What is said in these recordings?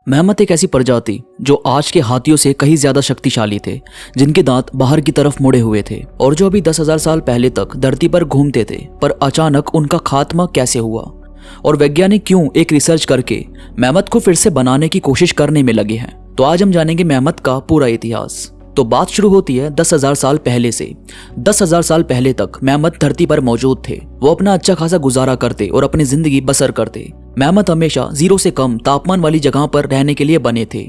मेहमत एक ऐसी प्रजाति जो आज के हाथियों से कहीं ज्यादा शक्तिशाली थे, जिनके दांत बाहर की तरफ मुड़े हुए थे और जो अभी 10,000 साल पहले तक धरती पर घूमते थे। पर अचानक उनका खात्मा कैसे हुआ और वैज्ञानिक क्यों एक रिसर्च करके मेहमत को फिर से बनाने की कोशिश करने में लगे हैं, तो आज हम जानेंगे मेहमत का पूरा इतिहास। तो बात शुरू होती है 10,000 साल पहले से। 10,000 साल पहले तक मेहमत धरती पर मौजूद थे। वो अपना अच्छा खासा गुजारा करते और अपनी जिंदगी बसर करते। मेहमत हमेशा 0 से कम तापमान वाली जगह पर रहने के लिए बने थे।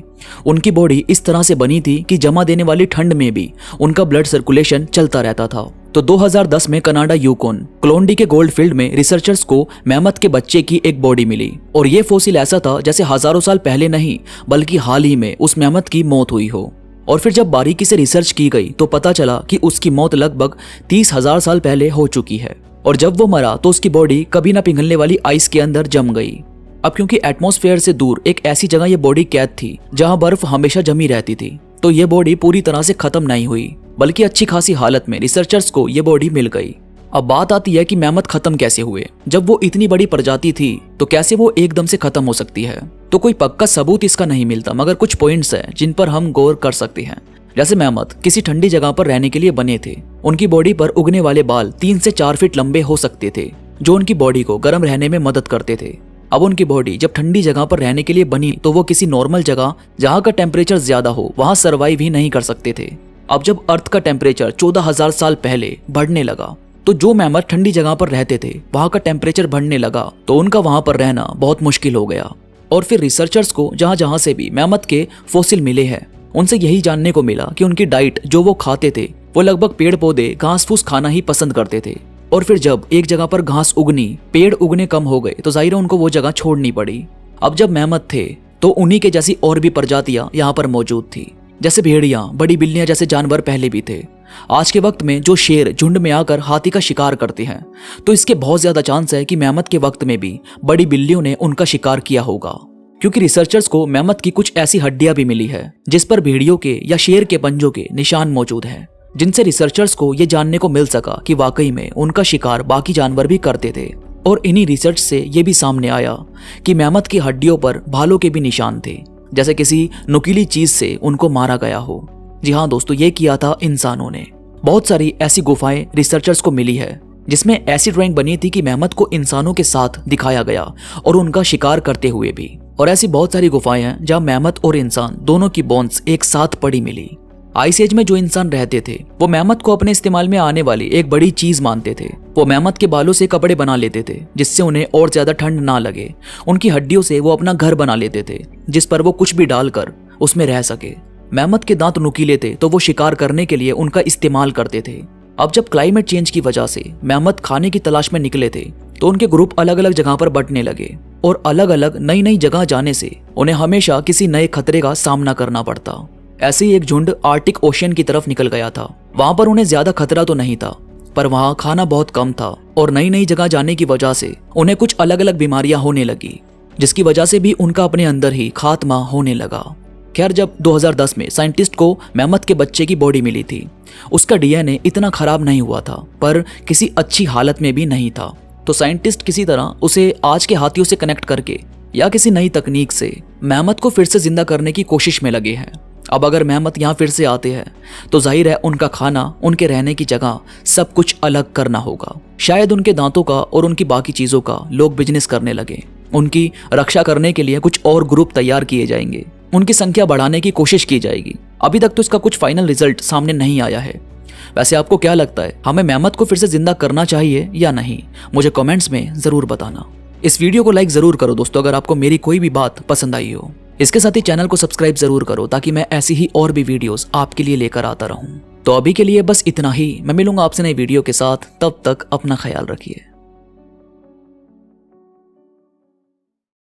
उनकी बॉडी इस तरह से बनी थी कि जमा देने वाली ठंड में भी उनका ब्लड सर्कुलेशन चलता रहता था। तो 2010 में कनाडा यूकोन क्लोंडी के गोल्ड फील्ड में रिसर्चर्स को मेहमत के बच्चे की एक बॉडी मिली और ये फॉसिल ऐसा था जैसे हजारों साल पहले नहीं बल्कि हाल ही में उस मेहमत की मौत हुई हो। और फिर जब बारीकी से रिसर्च की गई तो पता चला कि उसकी मौत लगभग 30,000 साल पहले हो चुकी है। और जब वो मरा तो उसकी बॉडी कभी ना पिघलने वाली आइस के अंदर जम गई। अब क्योंकि एटमॉस्फेयर से दूर एक ऐसी जगह ये बॉडी कैद थी जहां बर्फ हमेशा जमी रहती थी, तो ये बॉडी पूरी तरह से खत्म नहीं हुई बल्कि अच्छी खासी हालत में रिसर्चर्स को ये बॉडी मिल गई। अब बात आती है कि मेहमत खत्म कैसे हुए। जब वो इतनी बड़ी प्रजाति थी तो कैसे वो एकदम से खत्म हो सकती है? तो कोई पक्का सबूत इसका नहीं मिलता, मगर कुछ पॉइंट्स हैं जिन पर हम गौर कर सकते हैं। जैसे मेहमत किसी ठंडी जगह पर रहने के लिए बने थे। उनकी बॉडी पर उगने वाले बाल 3 से 4 फीट लंबे हो सकते थे, जो उनकी बॉडी को गर्म रहने में मदद करते थे। अब उनकी बॉडी जब ठंडी जगह पर रहने के लिए बनी तो वो किसी नॉर्मल जगह जहाँ का टेम्परेचर ज्यादा हो वहां सर्वाइव ही नहीं कर सकते थे। अब जब अर्थ का टेम्परेचर 14,000 साल पहले बढ़ने लगा तो जो मेहमत ठंडी जगह पर रहते थे वहां का टेम्परेचर बढ़ने लगा, तो उनका वहां पर रहना बहुत मुश्किल हो गया। और फिर रिसर्चर्स को जहां जहां से भी मेहमत के फॉसिल मिले हैं उनसे यही जानने को मिला कि उनकी डाइट जो वो खाते थे वो लगभग पेड़ पौधे घास फूस खाना ही पसंद करते थे। और फिर जब एक जगह पर घास उगनी, पेड़ उगने कम हो गए तो जाहिर है उनको वो जगह छोड़नी पड़ी। अब जब मेहमत थे तो उन्हीं के जैसी और भी प्रजातियां यहाँ पर मौजूद थी, जैसे भेड़ियां, बड़ी बिल्लियां जैसे जानवर पहले भी थे। आज के वक्त में जो शेर झुंड में आकर हाथी का शिकार करते हैं, तो इसके बहुत ज्यादा चांस है कि मेहमत के वक्त में भी बड़ी बिल्लियों ने उनका शिकार किया होगा। क्योंकि रिसर्चर्स को मेहमत की कुछ ऐसी हड्डियां भी मिली है जिस पर भेड़ियों के या शेर के पंजों के निशान मौजूद हैं, जिनसे रिसर्चर्स को यह जानने को मिल सका कि वाकई में उनका शिकार बाकी जानवर भी करते थे। और इन्हीं रिसर्च से यह भी सामने आया कि मेहमत की हड्डियों पर भालों के भी निशान थे, जैसे किसी नुकीली चीज से उनको मारा गया हो। जी हाँ दोस्तों, ये किया था इंसानों ने। बहुत सारी ऐसी गुफाएं रिसर्चर्स को मिली है जिसमें ऐसी ड्राइंग बनी थी कि मेहमत को इंसानों के साथ दिखाया गया और उनका शिकार करते हुए भी। और ऐसी बहुत सारी गुफाएं हैं जहां मेहमत और इंसान दोनों की बोन्स एक साथ पड़ी मिली। आइस एज में जो इंसान रहते थे वो मेहमत को अपने इस्तेमाल में आने वाली एक बड़ी चीज मानते थे। वो मेहमत के बालों से कपड़े बना लेते थे जिससे उन्हें और ज्यादा ठंड ना लगे। उनकी हड्डियों से वो अपना घर बना लेते थे जिस पर वो कुछ भी डालकर उसमें रह सके। मेहमत के दांत नुकीले थे तो वो शिकार करने के लिए उनका इस्तेमाल करते थे। अब जब क्लाइमेट चेंज की वजह से मेहमत खाने की तलाश में निकले थे तो उनके ग्रुप अलग अलग जगह पर बंटने लगे और अलग अलग नई नई जगह जाने से उन्हें हमेशा किसी नए खतरे का सामना करना पड़ता। ऐसे ही एक झुंड आर्टिक ओशियन की तरफ निकल गया था। वहां पर उन्हें ज्यादा खतरा तो नहीं था, पर वहां खाना बहुत कम था और नई नई जगह जाने की वजह से उन्हें कुछ अलग अलग बीमारियां होने लगी, जिसकी वजह से भी उनका अपने अंदर ही खात्मा होने लगा। खैर, जब 2010 में साइंटिस्ट को मेहमत के बच्चे की बॉडी मिली थी, उसका डीएनए इतना खराब नहीं हुआ था पर किसी अच्छी हालत में भी नहीं था। तो साइंटिस्ट किसी तरह उसे आज के हाथियों से कनेक्ट करके या किसी नई तकनीक से मेहमत को फिर से जिंदा करने की कोशिश में लगे हैं। अब अगर मेहमत यहाँ फिर से आते हैं तो जाहिर है उनका खाना, उनके रहने की जगह सब कुछ अलग करना होगा। शायद उनके दांतों का और उनकी बाकी चीजों का लोग बिजनेस करने लगे। उनकी रक्षा करने के लिए कुछ और ग्रुप तैयार किए जाएंगे, उनकी संख्या बढ़ाने की कोशिश की जाएगी। अभी तक तो इसका कुछ फाइनल रिजल्ट सामने नहीं आया है। वैसे आपको क्या लगता है, हमें मेहमत को फिर से जिंदा करना चाहिए या नहीं? मुझे कमेंट्स में जरूर बताना। इस वीडियो को लाइक जरूर करो दोस्तों अगर आपको मेरी कोई भी बात पसंद आई हो। इसके साथ ही चैनल को सब्सक्राइब जरूर करो ताकि मैं ऐसी ही और भी वीडियोस आपके लिए लेकर आता रहूं। तो अभी के लिए बस इतना ही। मैं मिलूंगा आपसे नई वीडियो के साथ, तब तक अपना ख्याल रखिए।